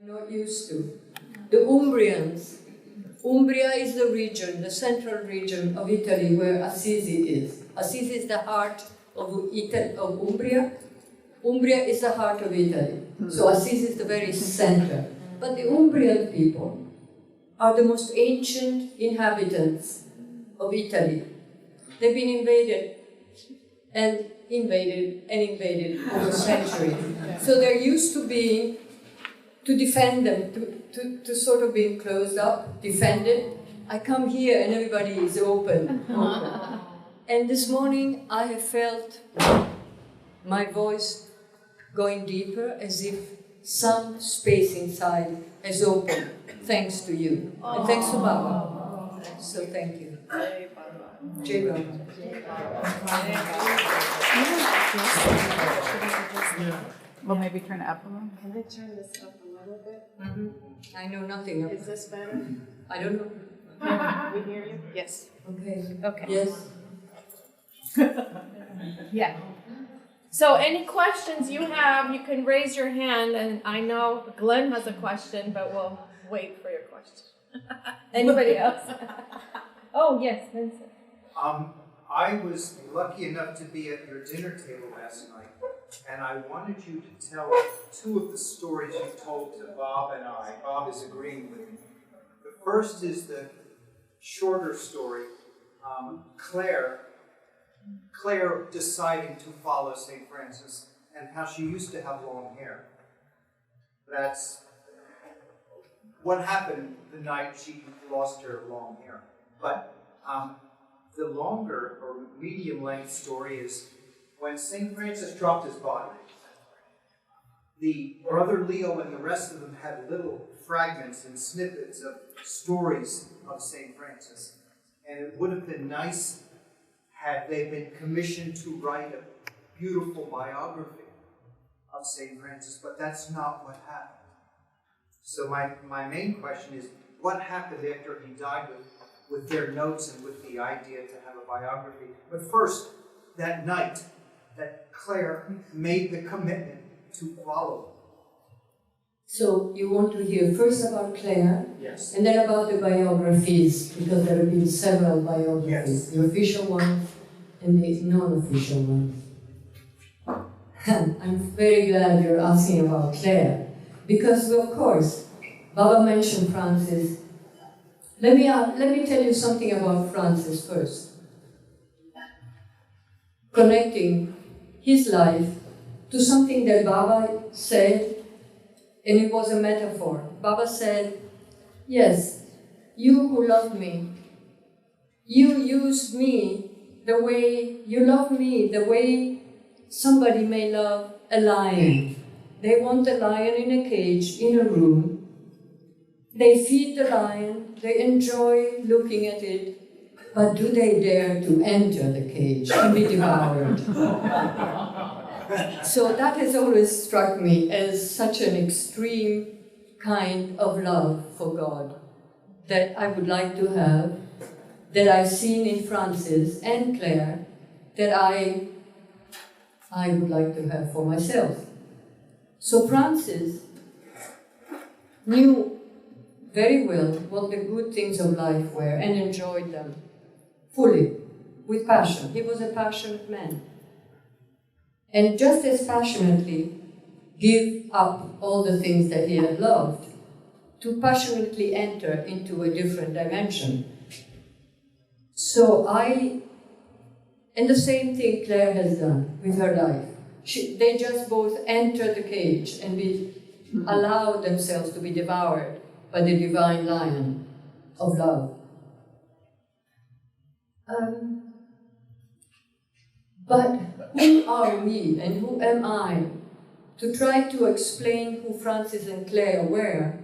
Not used to. The Umbrians. Umbria is the region, the central region of Italy where Assisi is. Assisi is the heart of Umbria. Umbria is the heart of Italy. So Assisi is the very center. But the Umbrian people are the most ancient inhabitants of Italy. They've been invaded over centuries. So they're used to being, to defend them, to sort of being closed up, defended. I come here and everybody is open. And this morning I have felt my voice going deeper, as if some space inside has opened, thanks to you. And thanks to Baba. So thank you. Jai Baba. Well, maybe turn it up a little. Can I turn this up a little bit? Mm-hmm. I know nothing of Is this better? I don't know. We hear you? Yes. Okay. Okay. Yes. Yeah. So any questions you have, you can raise your hand, and I know Glenn has a question, but we'll wait for your question. Anybody else? Oh, yes, Vincent. I was lucky enough to be at your dinner table last night, and I wanted you to tell two of the stories you told to Bob and I. Bob is agreeing with me. The first is the shorter story, Claire deciding to follow St. Francis, and how she used to have long hair. That's what happened the night she lost her long hair. But the longer or medium length story is when St. Francis dropped his body. The brother Leo and the rest of them had little fragments and snippets of stories of St. Francis. And it would have been nice had they been commissioned to write a beautiful biography of St. Francis, but that's not what happened. So my main question is, what happened after he died with their notes and with the idea to have a biography? But first, that night that Claire made the commitment to follow. So you want to hear first about Claire? Yes. And then about the biographies, because there have been several biographies, Yes. the official ones and the non-official ones. I'm very glad you're asking about Claire, because of course, Baba mentioned Francis. Let me tell you something about Francis first. Connecting his life to something that Baba said, and it was a metaphor. Baba said, yes, you who love me, you used me the way you love me, the way somebody may love a lion. They want a lion in a cage, in a room. They feed the lion, they enjoy looking at it, but do they dare to enter the cage and be devoured? So that has always struck me as such an extreme kind of love for God that I would like to have, that I've seen in Francis and Claire, that I would like to have for myself. So Francis knew very well what the good things of life were and enjoyed them fully, with passion. He was a passionate man. And just as passionately give up all the things that he had loved to passionately enter into a different dimension. So and the same thing Claire has done with her life. They just both enter the cage and allow themselves to be devoured by the divine lion of love. But who are we and who am I to try to explain who Francis and Claire were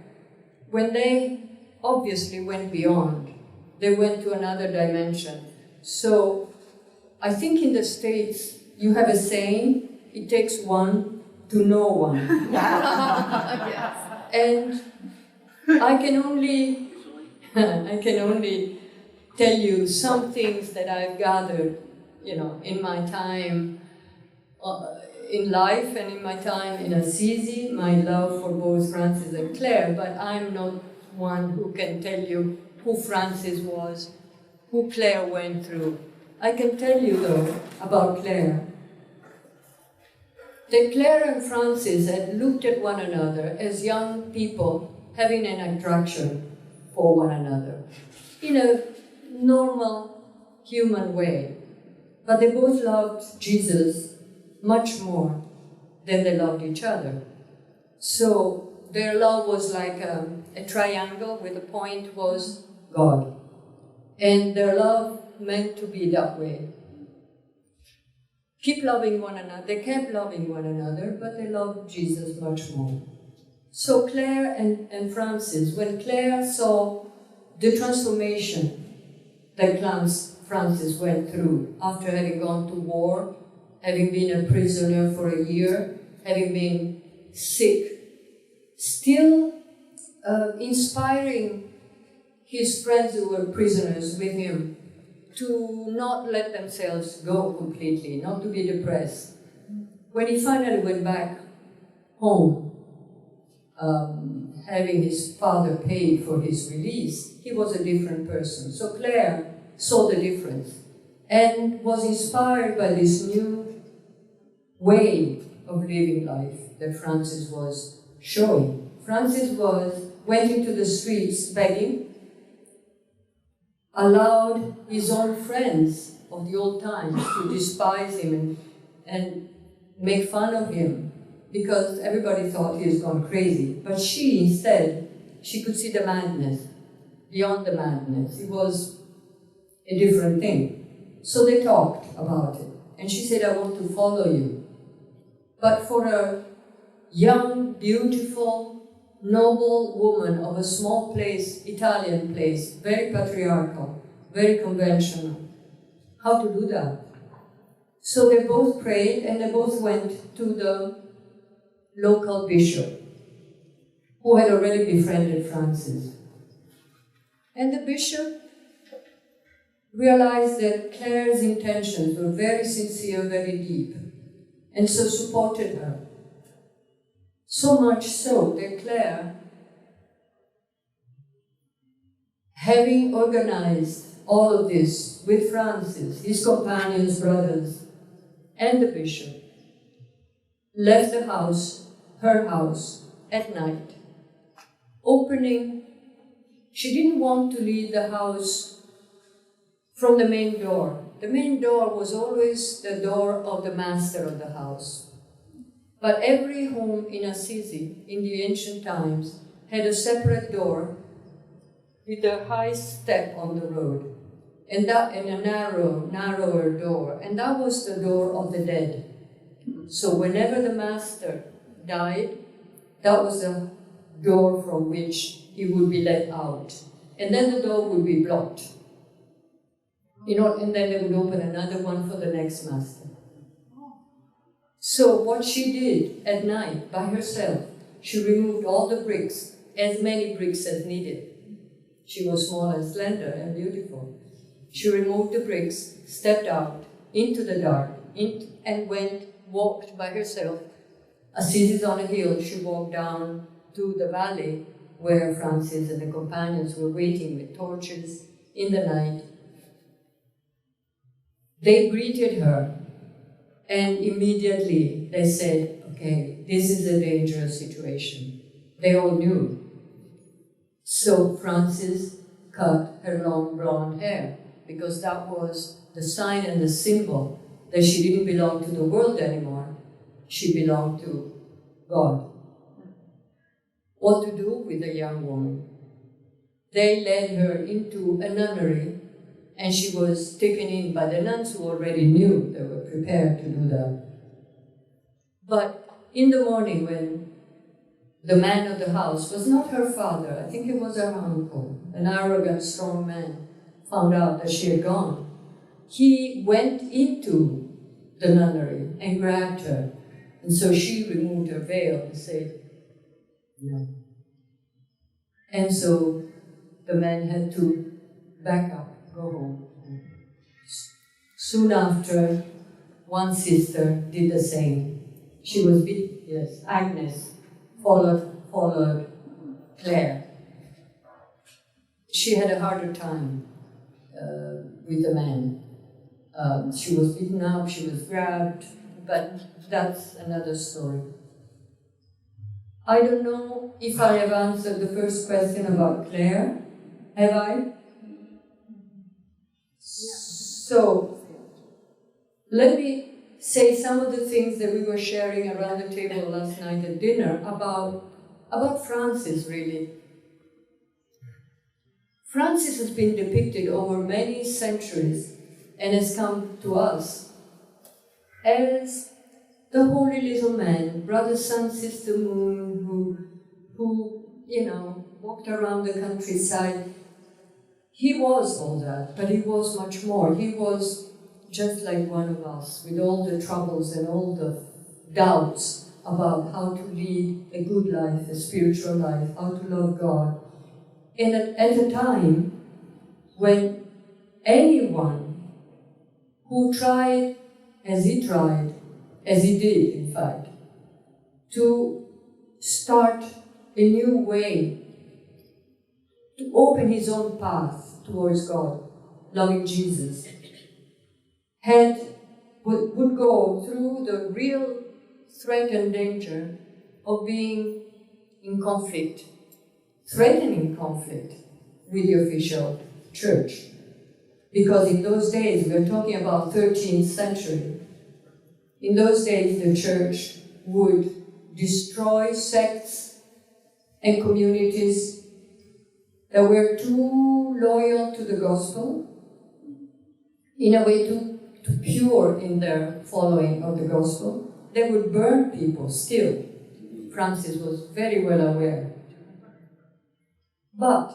when they obviously went beyond? They went to another dimension. So I think in the States you have a saying, it takes one to know one. Yes. And I can only tell you some things that I've gathered, in my time in life and in my time in Assisi, my love for both Francis and Clare, but I'm not one who can tell you who Francis was, who Clare went through. I can tell you, though, about Clare, that Clare and Francis had looked at one another as young people having an attraction for one another in a normal human way. But they both loved Jesus much more than they loved each other. So their love was like a triangle where the point was God. And their love meant to be that way. Keep loving one another. They kept loving one another, but they loved Jesus much more. So Clare and Francis, when Clare saw the transformation that Francis went through after having gone to war, having been a prisoner for a year, having been sick, still inspiring his friends who were prisoners with him to not let themselves go completely, not to be depressed. When he finally went back home, having his father pay for his release, he was a different person. So Clare saw the difference and was inspired by this new way of living life that Francis was showing. Francis went into the streets begging, allowed his own friends of the old times to despise him and make fun of him because everybody thought he was gone crazy. But she, instead, she could see the madness, beyond the madness. It was a different thing. So they talked about it. And she said, I want to follow you. But for a young, beautiful, noble woman of a small place, Italian place, very patriarchal, very conventional, how to do that? So they both prayed and they both went to the local bishop, who had already befriended Francis. And the bishop realized that Clare's intentions were very sincere, very deep, and so supported her. So much so that Clare, having organized all of this with Francis, his companions, brothers, and the bishop, left the house, her house, at night, opening. She didn't want to leave the house from the main door. The main door was always the door of the master of the house. But every home in Assisi, in the ancient times, had a separate door with a high step on the road, and a narrower door, and that was the door of the dead. So whenever the master died, that was the door from which he would be let out. And then the door would be blocked. And then they would open another one for the next master. So what she did at night by herself, she removed all the bricks, as many bricks as needed. She was small and slender and beautiful. She removed the bricks, stepped out into the dark, and walked by herself. Assisi is on a hill. She walked down to the valley where Francis and the companions were waiting with torches in the night. They greeted her, and immediately they said, okay, this is a dangerous situation. They all knew. So Francis cut her long blonde hair, because that was the sign and the symbol that she didn't belong to the world anymore. She belonged to God. What to do with a young woman? They led her into a nunnery, and she was taken in by the nuns who already knew they were prepared to do that. But in the morning, when the man of the house was not her father, I think it was her uncle, an arrogant, strong man, found out that she had gone, he went into the nunnery and grabbed her. And so she removed her veil and said, no. And so the man had to back up, go home. Soon after, one sister did the same. She was beaten, yes, Agnes, followed Claire. She had a harder time with the man. She was beaten up, she was grabbed, but that's another story. I don't know if I have answered the first question about Claire. Have I? So, let me say some of the things that we were sharing around the table last night at dinner about Francis, really. Francis has been depicted over many centuries and has come to us as the holy little man, brother, sun, sister, moon, who walked around the countryside. He was all that, but he was much more. He was just like one of us, with all the troubles and all the doubts about how to lead a good life, a spiritual life, how to love God. And at a time when anyone who tried, as he did, in fact, to start a new way, to open his own path towards God, loving Jesus, would go through the real threat and danger of being in conflict, threatening conflict with the official church. Because in those days, we're talking about 13th century, in those days the church would destroy sects and communities that were too loyal to the gospel, in a way too pure in their following of the gospel. They would burn people still. Francis was very well aware. But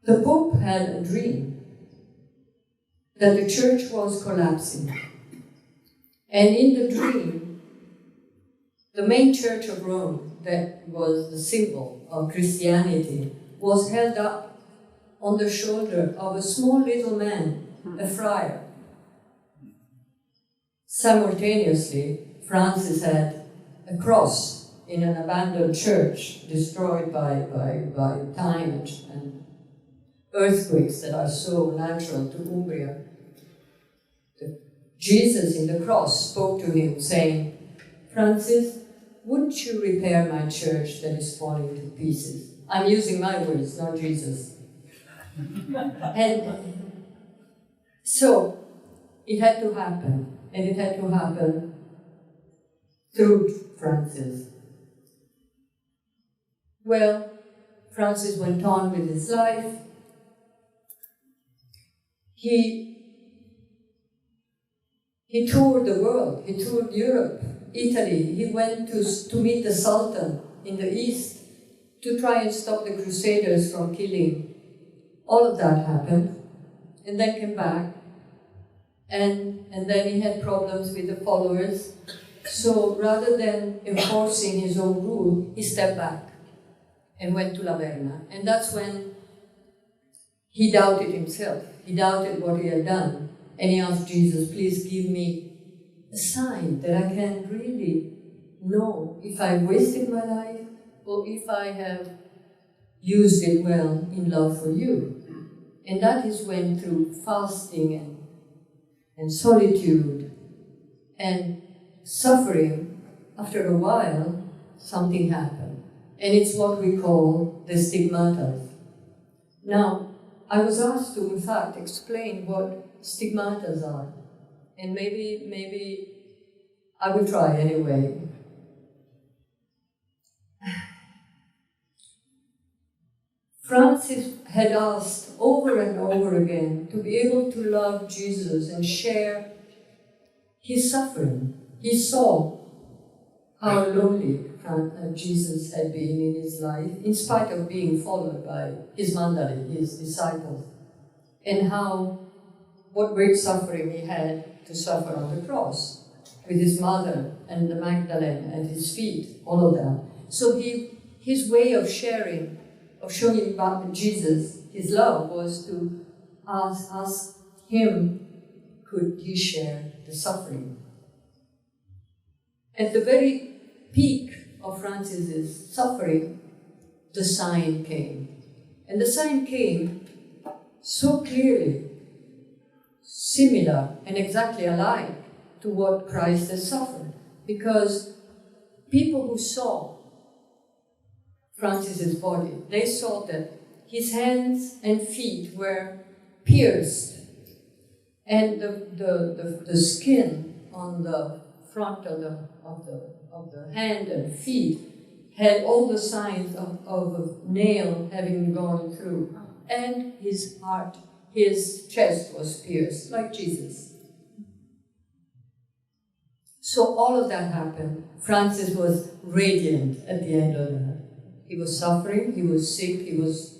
the Pope had a dream that the church was collapsing. And in the dream, the main church of Rome, that was the symbol of Christianity, was held up on the shoulder of a small little man, a friar. Simultaneously, Francis had a cross in an abandoned church, destroyed by time and earthquakes that are so natural to Umbria. Jesus in the cross spoke to him, saying, "Francis, wouldn't you repair my church that is falling to pieces?" I'm using my words, not Jesus. And so it had to happen, and it had to happen through Francis. Well, Francis went on with his life. He toured the world. He toured Europe, Italy. He went to meet the Sultan in the East to try and stop the Crusaders from killing. All of that happened, and then came back. And then he had problems with the followers. So rather than enforcing his own rule, he stepped back and went to Laverna. And that's when he doubted himself. He doubted what he had done. And he asked Jesus, "Please give me a sign that I can really know if I wasted my life or if I have used it well in love for you." And that is when, through fasting and solitude and suffering, after a while, something happened. And it's what we call the stigmatas. Now, I was asked to, in fact, explain what stigmatas are. And maybe I will try anyway. Francis had asked over and over again to be able to love Jesus and share his suffering. He saw how lonely Jesus had been in his life, in spite of being followed by his mandali, his disciples, and what great suffering he had to suffer on the cross, with his mother and the Magdalene at his feet, all of that. So his way of sharing, of showing about Jesus, his love, was to ask him, could he share the suffering. At the very peak of Francis's suffering, the sign came. And the sign came so clearly, similar and exactly alike to what Christ has suffered. Because people who saw Francis's body, they saw that his hands and feet were pierced, and the skin on the front of the hand and feet had all the signs of a nail having gone through. And his heart, his chest was pierced, like Jesus. So all of that happened. Francis was radiant at the end of that. He was suffering, he was sick, he was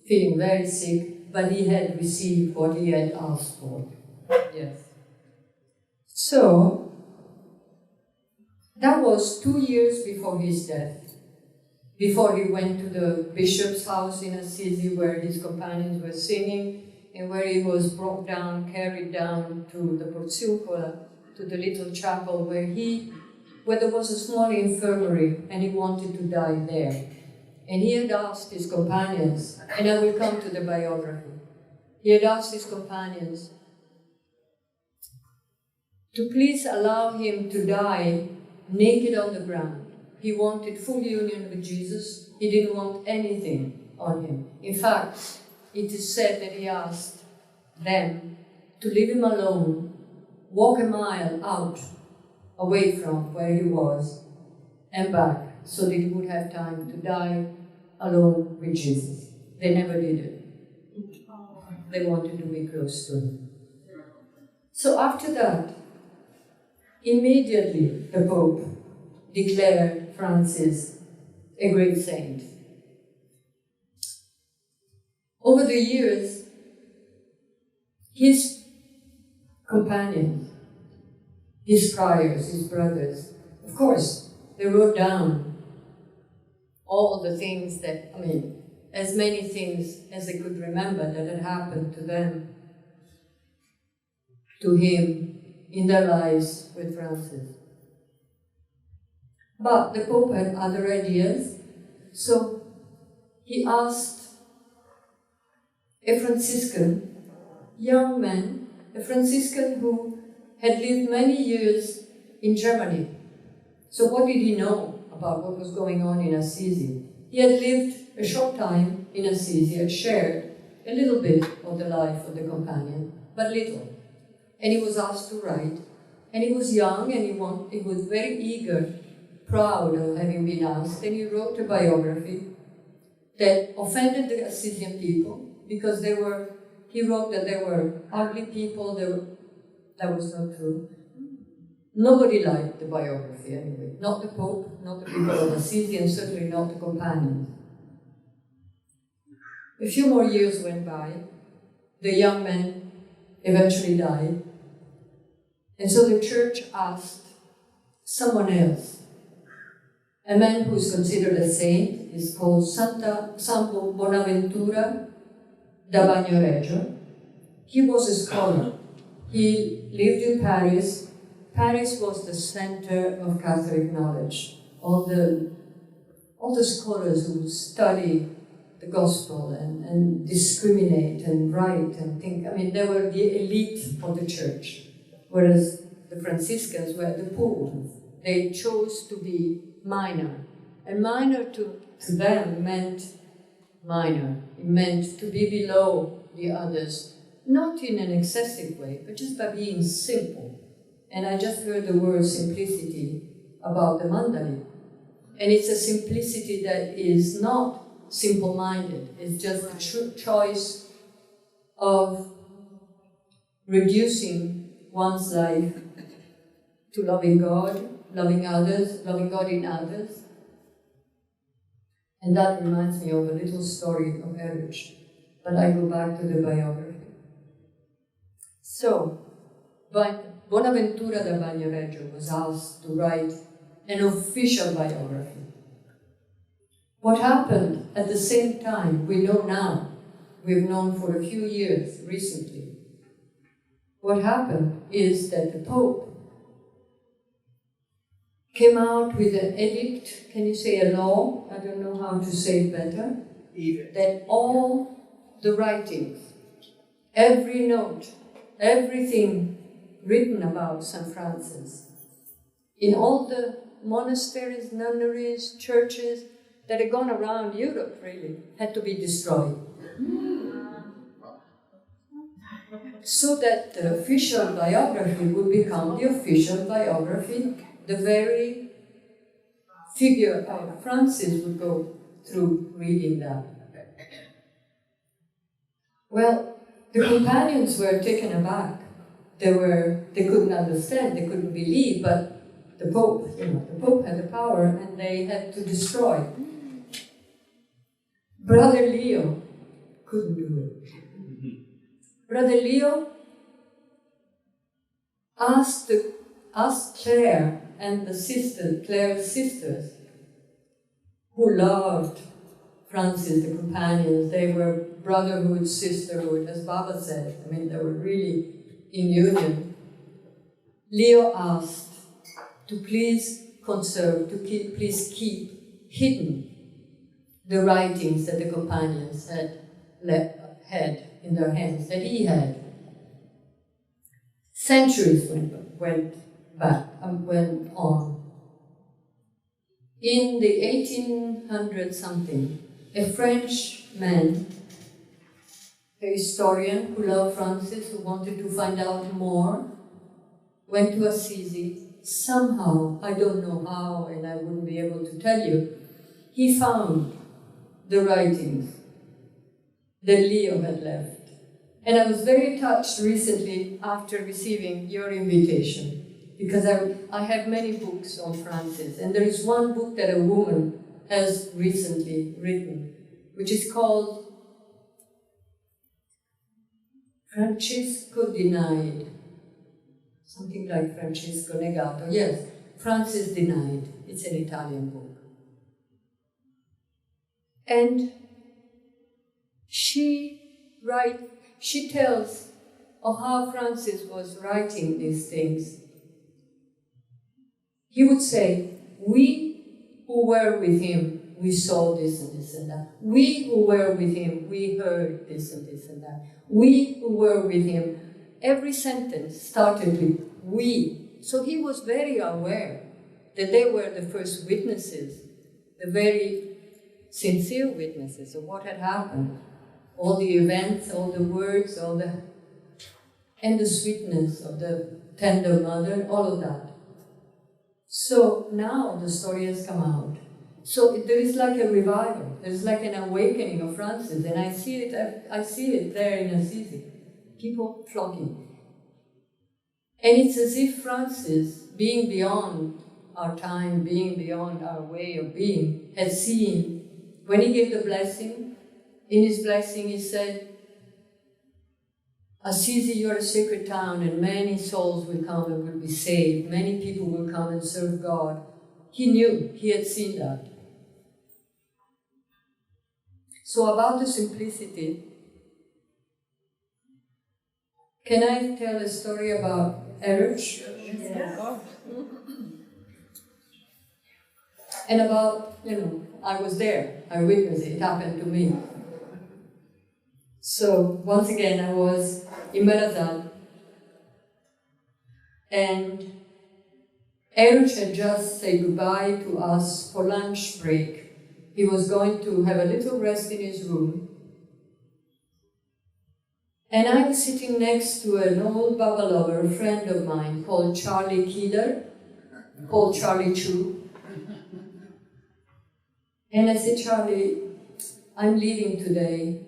feeling very sick, but he had received what he had asked for. Yes. So, that was 2 years before his death. Before he went to the bishop's house in Assisi, where his companions were singing, and where he was brought down, carried down to the Porziuncola, to the little chapel where there was a small infirmary, and he wanted to die there. And he had asked his companions, and I will come to the biography, he had asked his companions to please allow him to die naked on the ground. He wanted full union with Jesus. He didn't want anything on him. In fact, it is said that he asked them to leave him alone, walk a mile out, away from where he was, and back, so that he would have time to die alone with Jesus. They never did it. They wanted to be close to him. So after that, immediately the Pope declared Francis a great saint. Over the years, his companions, his friars, his brothers, of course, they wrote down all the things that, as many things as they could remember that had happened to them, to him, in their lives with Francis. But the Pope had other ideas, so he asked a Franciscan, young man, a Franciscan who had lived many years in Germany. So what did he know about what was going on in Assisi? He had lived a short time in Assisi, had shared a little bit of the life of the companion, but little. And he was asked to write, and he was young, and he was very eager, proud of having been asked, and he wrote a biography that offended the Assisian people, because he wrote that they were ugly people. That was not true. Nobody liked the biography anyway, not the Pope, not the people of Assisi, and certainly not the companions. A few more years went by. The young man eventually died, and so the church asked someone else. A man who is considered a saint is called San Bonaventura da Bagnoregio. He was a scholar. He lived in Paris. Paris was the center of Catholic knowledge. All the scholars who study the gospel and discriminate and write and think, they were the elite of the church, whereas the Franciscans were the poor. They chose to be minor. And minor to them meant minor. It meant to be below the others, not in an excessive way, but just by being simple. And I just heard the word simplicity about the Mandali. And it's a simplicity that is not simple-minded. It's just a choice of reducing one's life to loving God, loving others, loving God in others. And that reminds me of a little story of Erich, but I go back to the biography. So, Bonaventura da Bagnoregio was asked to write an official biography. What happened at the same time, we know now, we've known for a few years recently. what happened is that the Pope came out with an edict, can you say a law? I don't know how to say it better. Even. That all the writings, every note, everything written about St. Francis, in all the monasteries, nunneries, churches that had gone around Europe, really, had to be destroyed. So that the official biography would become the official biography, the very figure of Francis would go through reading that. Well, the companions were taken aback. They couldn't understand, they couldn't believe, but the Pope, the Pope had the power and they had to destroy. Brother Leo couldn't do it. Brother Leo asked Claire and Claire's sisters, who loved Francis, the companions. They were brotherhood, sisterhood, as Baba said. I mean, they were really in union. Leo asked to please conserve, please keep hidden the writings that the companions had in their hands, that he had. Centuries went on. In the 1800-something, a French man, a historian who loved Francis, who wanted to find out more, went to Assisi. Somehow, I don't know how, and I wouldn't be able to tell you, he found the writings that Leo had left. And I was very touched recently after receiving your invitation, because I have many books on Francis, and there is one book that a woman has recently written, which is called Francesco Denied, something like Francesco Negato. Yes, Francis Denied. It's an Italian book. And she tells of how Francis was writing these things. He would say, we who were with him, we saw this and this and that. We who were with him, we heard this and this and that. We who were with him, every sentence started with we. So he was very aware that they were the first witnesses, the very sincere witnesses of what had happened. All the events, all the words, and the sweetness of the tender mother, all of that. So now the story has come out. So there is like a revival, there is like an awakening of Francis, and I see it there in Assisi. People flocking. And it's as if Francis, being beyond our time, being beyond our way of being, had seen, when he gave the blessing, in his blessing he said, Assisi, you're a sacred town, and many souls will come and will be saved. Many people will come and serve God. He knew, he had seen that. So about the simplicity, can I tell a story about Eruch? Yes. And about, I was there, I witnessed it, it happened to me. So, once again, I was in Berazal, and Eruch had just said goodbye to us for lunch break. He was going to have a little rest in his room. And I was sitting next to an old Baba lover, a friend of mine, called Charlie Keeler, called Charlie Chu. And I said, Charlie, I'm leaving today.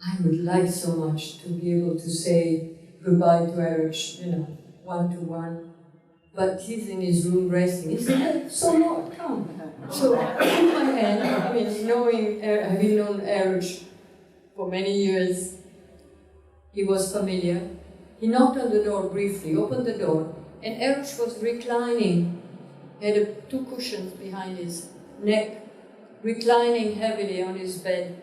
I would like so much to be able to say goodbye to Eruch, one-to-one. But he's in his room resting. He said, so Lord, come. So I took my hand, having known Eruch for many years, he was familiar. He knocked on the door briefly, opened the door, and Eruch was reclining. He had two cushions behind his neck, reclining heavily on his bed.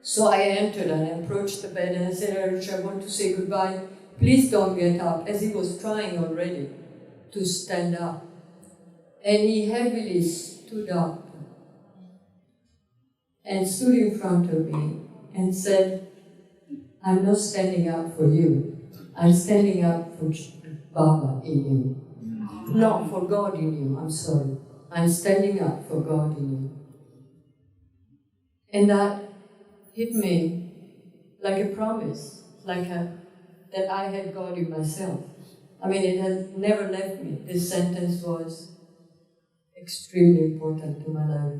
So I entered and I approached the bed and I said, Eruch, I want to say goodbye. please don't get up, as he was trying already to stand up. And he heavily stood up and stood in front of me and said, I'm not standing up for you. I'm standing up for Baba in you. No, for God in you, I'm sorry. I'm standing up for God in you. And that hit me like a promise, that I had God in myself. I mean, it has never left me. This sentence was extremely important to my life.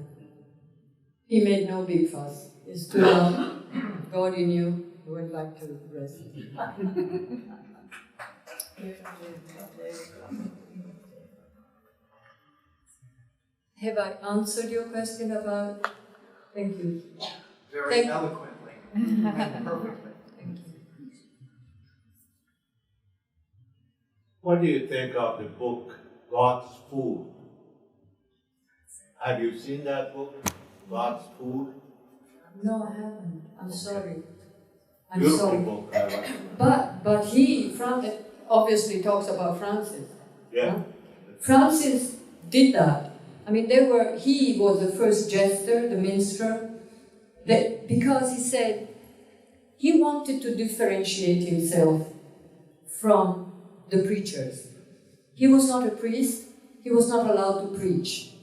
He made no big fuss. He stood up, God in you, went back to rest. Have I answered your question about? Thank you. Very eloquently and perfectly. Thank you. What do you think of the book God's Food? Have you seen that book, God's Food? No, I haven't. I'm sorry. I'm Beautiful sorry. book, I recommend. But he, obviously talks about Francis. Yeah. Huh? Francis did that. I mean, he was the first jester, the minstrel, because he said he wanted to differentiate himself from the preachers. He was not a priest. He was not allowed to preach.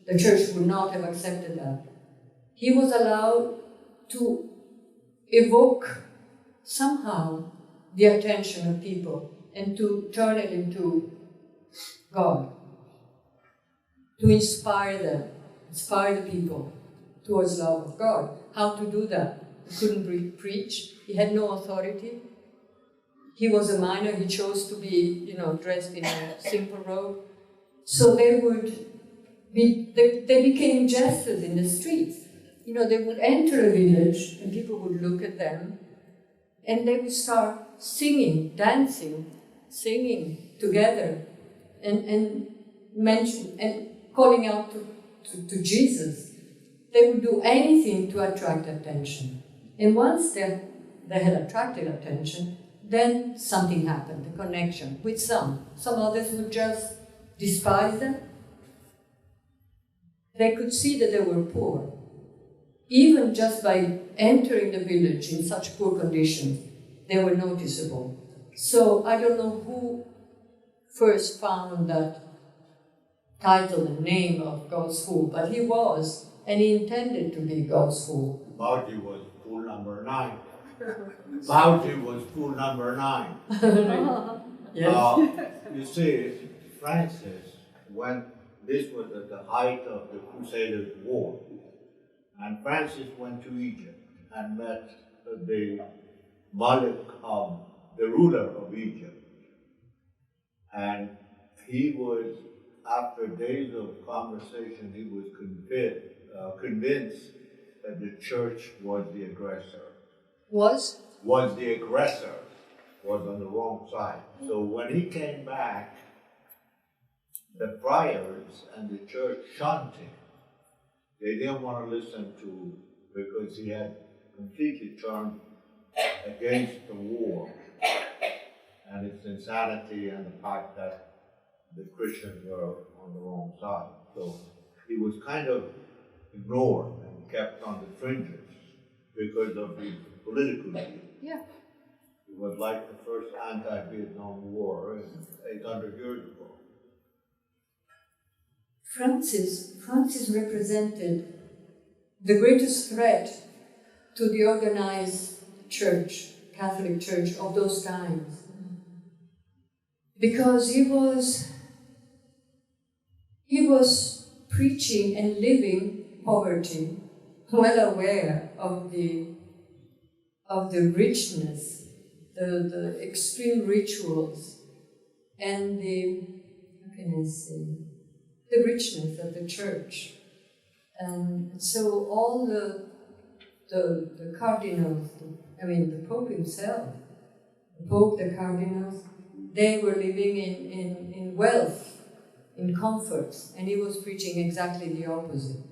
The church would not have accepted that. He was allowed to evoke somehow the attention of people and to turn it into God, to inspire the people towards love of God. How to do that? He couldn't preach. He had no authority. He was a minor. He chose to be, dressed in a simple robe. So they became jesters in the streets. They would enter a village and people would look at them and they would start singing, dancing, singing together and calling out to Jesus. They would do anything to attract attention. And once they had attracted attention, then something happened, the connection with some. Some others would just despise them. They could see that they were poor. Even just by entering the village in such poor conditions, they were noticeable. So I don't know who first found that title and name of God's Fool, but he was, and he intended to be God's Fool. Bauchi was fool number 9. Bauchi was fool number 9. Yes. You see, Francis, when this was at the height of the Crusaders' War, and Francis went to Egypt and met the Malik, the ruler of Egypt. And he was, after days of conversation, he was convinced that the church was the aggressor. Was the aggressor, was on the wrong side. So when he came back, the friars and the church shunned him. They didn't want to listen to, because he had completely turned against the war and its insanity and the fact that the Christians were on the wrong side. So he was kind of ignored and kept on the fringes because of his political view. Yeah. It was like the first anti-Vietnam War 800 years ago. Francis represented the greatest threat to the organized church, Catholic Church of those times. Because he was preaching and living poverty, well aware of the richness, the extreme rituals, and the richness of the church. And so all the cardinals, the Pope himself, the cardinals, they were living in wealth, in comforts, and he was preaching exactly the opposite.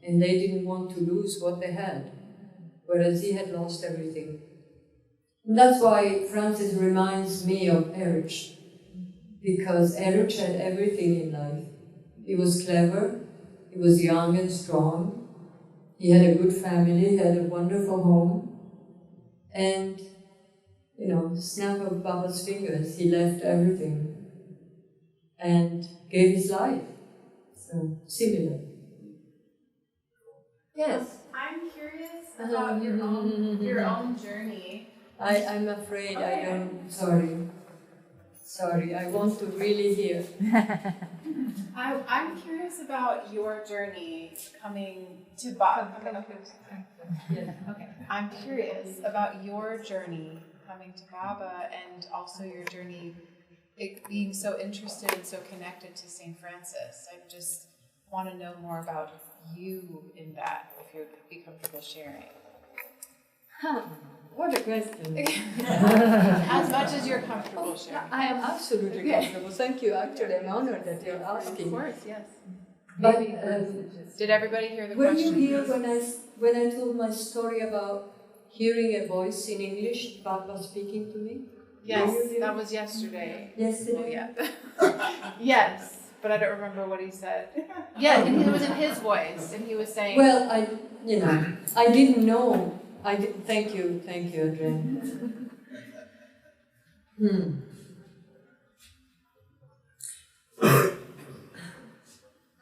And they didn't want to lose what they had, whereas he had lost everything. And that's why Francis reminds me of Erich, because Erich had everything in life. He was clever, he was young and strong, he had a good family, he had a wonderful home, and, snap of Baba's fingers, he left everything and gave his life. So, similar. Yes? I'm curious about your own journey. I'm afraid I don't, sorry, I want to really hear. I'm curious about your journey coming to Baba. Okay. I'm curious about your journey coming to Baba and also your journey being so interested and so connected to St. Francis. I just want to know more about you in that, if you'd be comfortable sharing. What a question. As much as you're comfortable sharing. I am absolutely comfortable. Thank you. Actually, I'm honored that you're asking. Of course, yes. But Did everybody hear the were question? you here when I told my story about hearing a voice in English, Baba speaking to me? Yes, Were you there? that was yesterday. Yesterday? Well, yeah. Yes, but I don't remember what he said. Yeah, and it was in his voice, and he was saying. Well, I didn't know. Thank you, Adrian.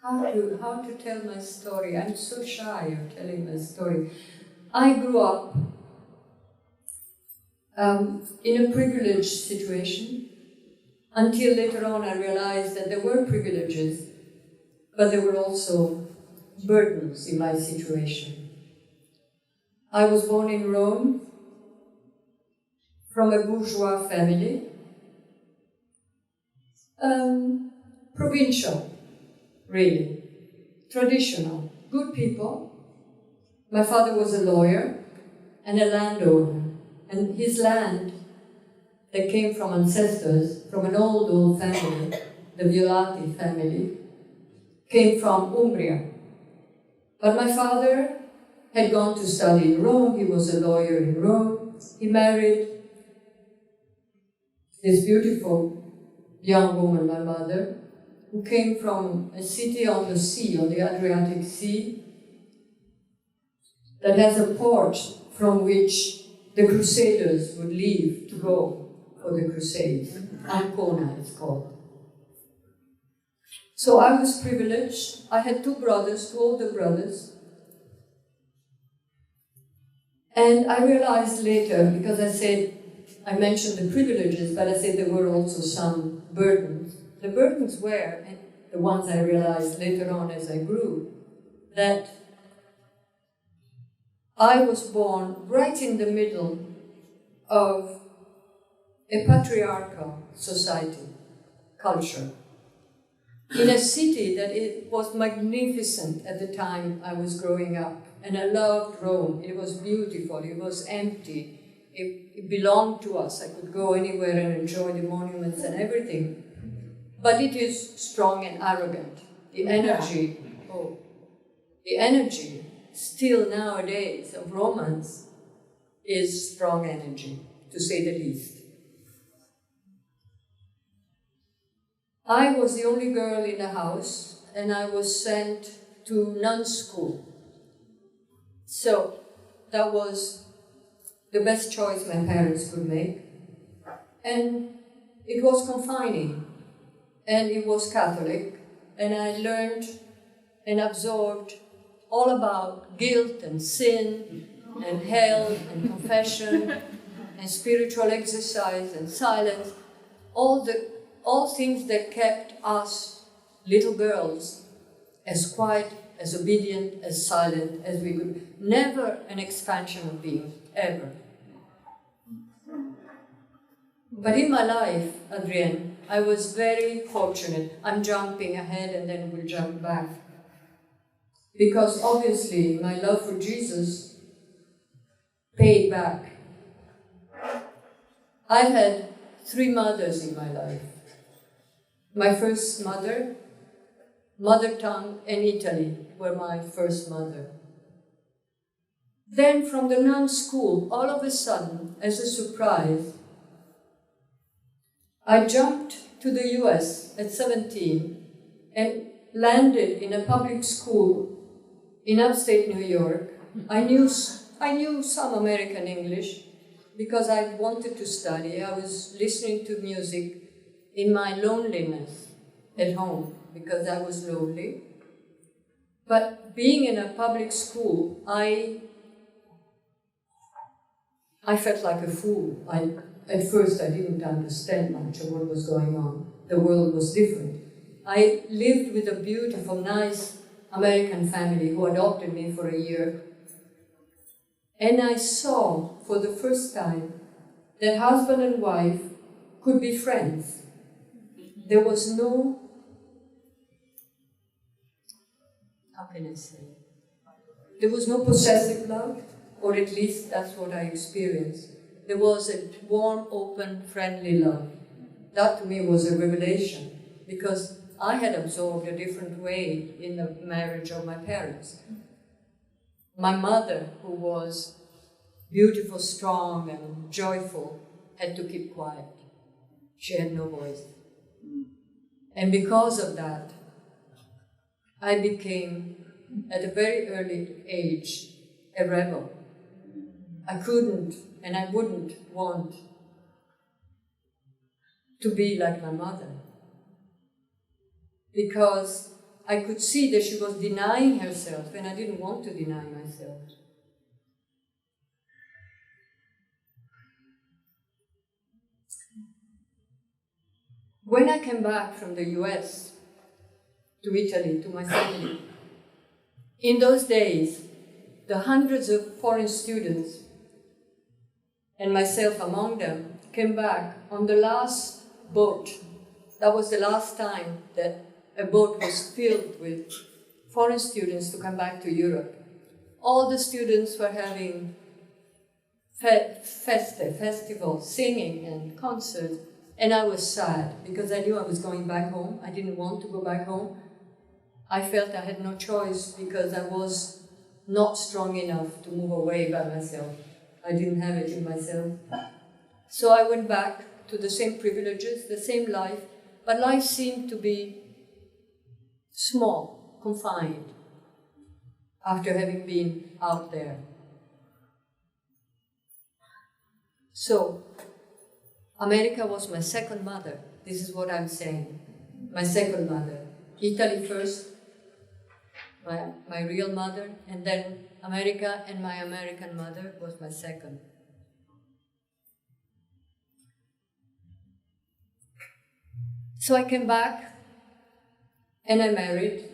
How to tell my story? I'm so shy of telling my story. I grew up in a privileged situation until later on I realized that there were privileges, but there were also burdens in my situation. I was born in Rome from a bourgeois family, provincial, really, traditional, good people. My father was a lawyer and a landowner, and his land that came from ancestors, from an old family, the Violati family, came from Umbria. But my father had gone to study in Rome, he was a lawyer in Rome, he married this beautiful young woman, my mother, who came from a city on the sea, on the Adriatic Sea, that has a port from which the Crusaders would leave to go for the Crusades. Ancona it's called. So I was privileged. I had two older brothers. And I realized later, because I mentioned the privileges, but I said there were also some burdens. The burdens were, and the ones I realized later on as I grew, that I was born right in the middle of a patriarchal society, culture, in a city that it was magnificent at the time I was growing up. And I loved Rome. It was beautiful, it was empty, it belonged to us. I could go anywhere and enjoy the monuments and everything. But it is strong and arrogant. The energy still nowadays of Romans is strong energy, to say the least. I was the only girl in the house, and I was sent to nuns' school. So that was the best choice my parents could make. And it was confining, and it was Catholic, and I learned and absorbed all about guilt and sin and hell and confession and spiritual exercise and silence, all things that kept us little girls as quiet, as obedient, as silent as we could. Never an expansion of being, ever. But in my life, Adrienne, I was very fortunate. I'm jumping ahead and then we'll jump back. Because obviously my love for Jesus paid back. I've had 3 mothers in my life. My first mother, mother tongue and Italy were my first mother. Then from the nun school, all of a sudden, as a surprise, I jumped to the US at 17 and landed in a public school in upstate New York. I knew some American English because I wanted to study. I was listening to music in my loneliness at home because I was lonely. But being in a public school, I felt like a fool. At first I didn't understand much of what was going on. The world was different. I lived with a beautiful, nice American family who adopted me for a year. And I saw for the first time that husband and wife could be friends. There was no, how can I say? There was no possessive love, or at least that's what I experienced. There was a warm, open, friendly love. That to me was a revelation because I had absorbed a different way in the marriage of my parents. My mother, who was beautiful, strong, and joyful, had to keep quiet. She had no voice. And because of that, I became, at a very early age, a rebel. I couldn't and I wouldn't want to be like my mother, because I could see that she was denying herself and I didn't want to deny myself. When I came back from the US to Italy, to my family, in those days, the hundreds of foreign students, and myself among them, came back on the last boat. That was the last time that a boat was filled with foreign students to come back to Europe. All the students were having festivals, singing and concerts, and I was sad because I knew I was going back home. I didn't want to go back home. I felt I had no choice because I was not strong enough to move away by myself. I didn't have it in myself. So I went back to the same privileges, the same life, but life seemed to be small, confined, after having been out there. So, America was my second mother. This is what I'm saying. My second mother. Italy first, my real mother, and then America, and my American mother was my second. So I came back and I married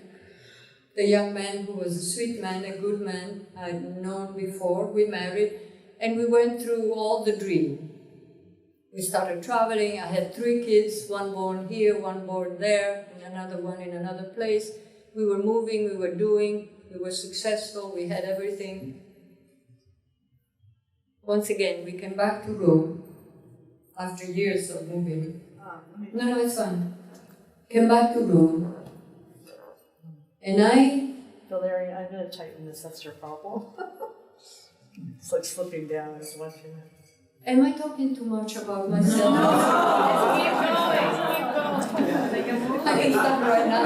the young man who was a sweet man, a good man I'd known before. We married and we went through all the dream. We started traveling. I had 3 kids, one born here, one born there, and another one in another place. We were moving, we were doing, we were successful, we had everything. Once again, we came back to Rome after years of moving. No, it's fine. Came back to Rome, and Valeria, I'm going to tighten this. That's your problem. It's like slipping down. I was watching it. Am I talking too much about myself? Keep going. I can stop right now.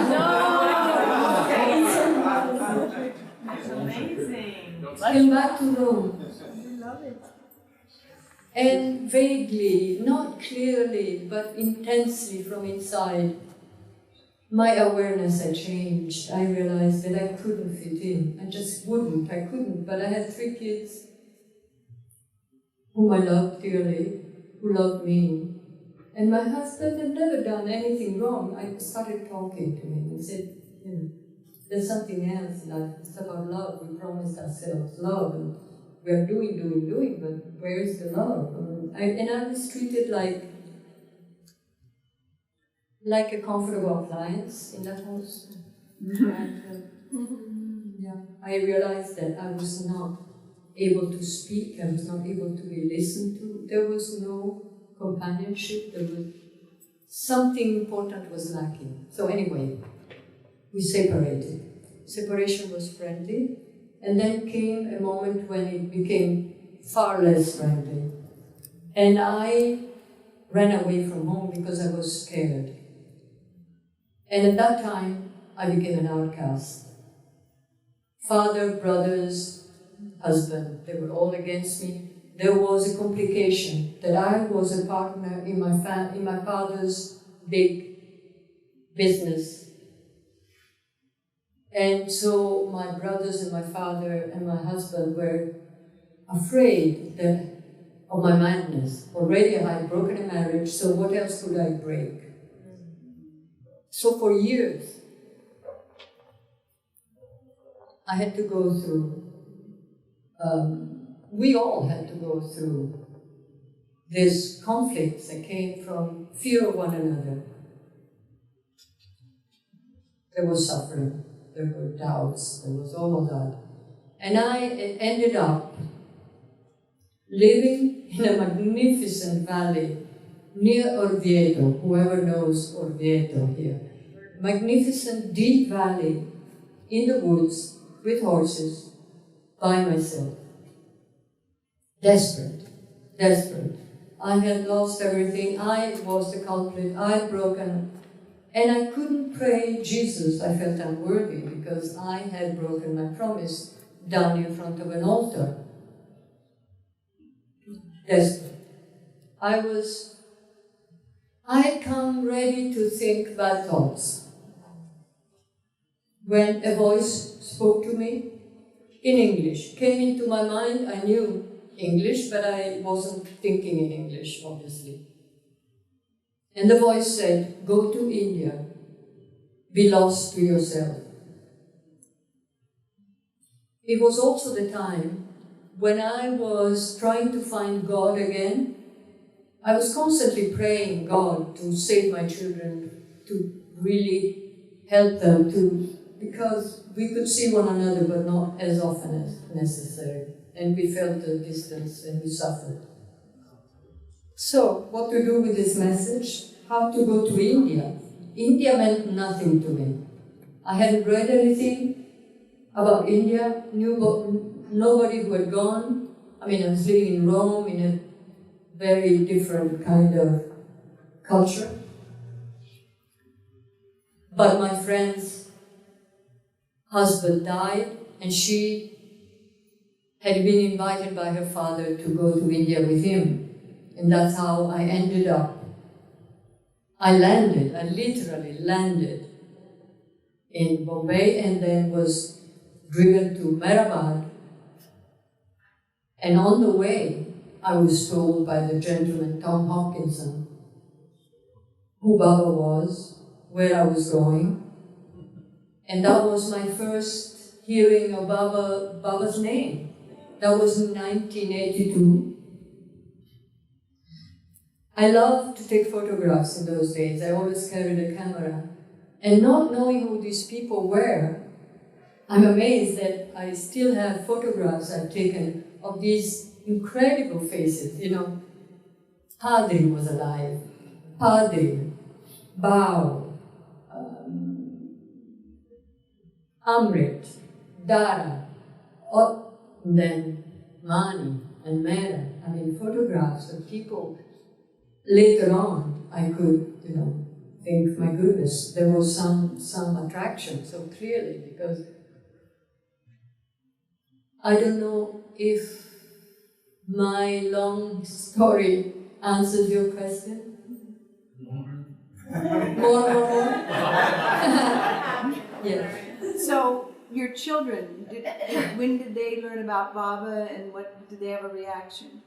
That's amazing. Came back to Rome. And vaguely, not clearly, but intensely from inside, my awareness had changed. I realized that I couldn't fit in. I just wouldn't. I couldn't. But I had 3 kids whom I loved dearly, who loved me. And my husband had never done anything wrong. I started talking to him and said, there's something else in life. It's about love. We promised ourselves love. And we are doing, but where is the love? And I was treated like a comfortable appliance in that house. I realized that I was not able to speak, I was not able to be listened to. There was no companionship, there was something important was lacking. So anyway, we separated. Separation was friendly, And then came a moment when it became far less friendly. And I ran away from home because I was scared. And at that time, I became an outcast. Father, brothers, husband, they were all against me. There was a complication that I was a partner in my father's big business. And so my brothers and my father and my husband were afraid of my madness. Already I had broken a marriage, so what else could I break? So for years, I had to go through, we all had to go through these conflicts that came from fear of one another. There was suffering, there were doubts, there was all of that. And I ended up living in a magnificent valley near Orvieto, whoever knows Orvieto here. Magnificent deep valley in the woods with horses by myself. Desperate. I had lost everything. I was the culprit. I had broken. And I couldn't pray Jesus. I felt unworthy because I had broken my promise down in front of an altar. Desperate. I had come ready to think bad thoughts when a voice spoke to me in English. Came into my mind. I knew English, but I wasn't thinking in English, obviously. And the voice said, "Go to India. Be lost to yourself." It was also the time when I was trying to find God again. I was constantly praying God to save my children, to really help them, because we could see one another but not as often as necessary. And we felt the distance and we suffered. So, what to do with this message? How to go to India? India meant nothing to me. I hadn't read anything about India, knew nobody who had gone. I mean, I was living in Rome in a very different kind of culture. But my friend's husband died, and she had been invited by her father to go to India with him. And that's how I ended up. I literally landed in Bombay and then was driven to Mehrabad. And on the way, I was told by the gentleman, Tom Hopkinson, who Baba was, where I was going. And that was my first hearing of Baba's name. That was in 1982. I loved to take photographs in those days. I always carried a camera. And not knowing who these people were, I'm amazed that I still have photographs I've taken of these incredible faces. You know, Padri was alive. Padri, Bao, Amrit, Dara, and then Mani and Mera. I mean, photographs of people. Later on, I could, think, my goodness, there was some attraction so clearly, because I don't know if my long story answers your question. More? Yes. So, your children, when did they learn about Baba, and what did they have a reaction?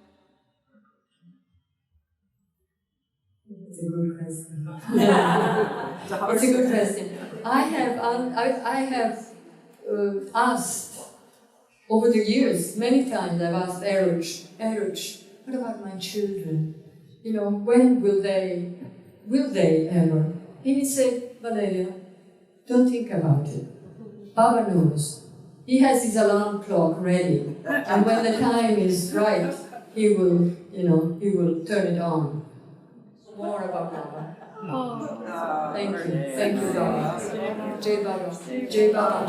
It's a good question. It's a good question. I have asked over the years, many times I've asked Eruch, what about my children? When will they ever? And he said, Valeria, don't think about it. Baba knows. He has his alarm clock ready. And when the time is right, he will turn it on. More about Baba. Oh. Thank you, Baba. Jai Baba. Jai Baba.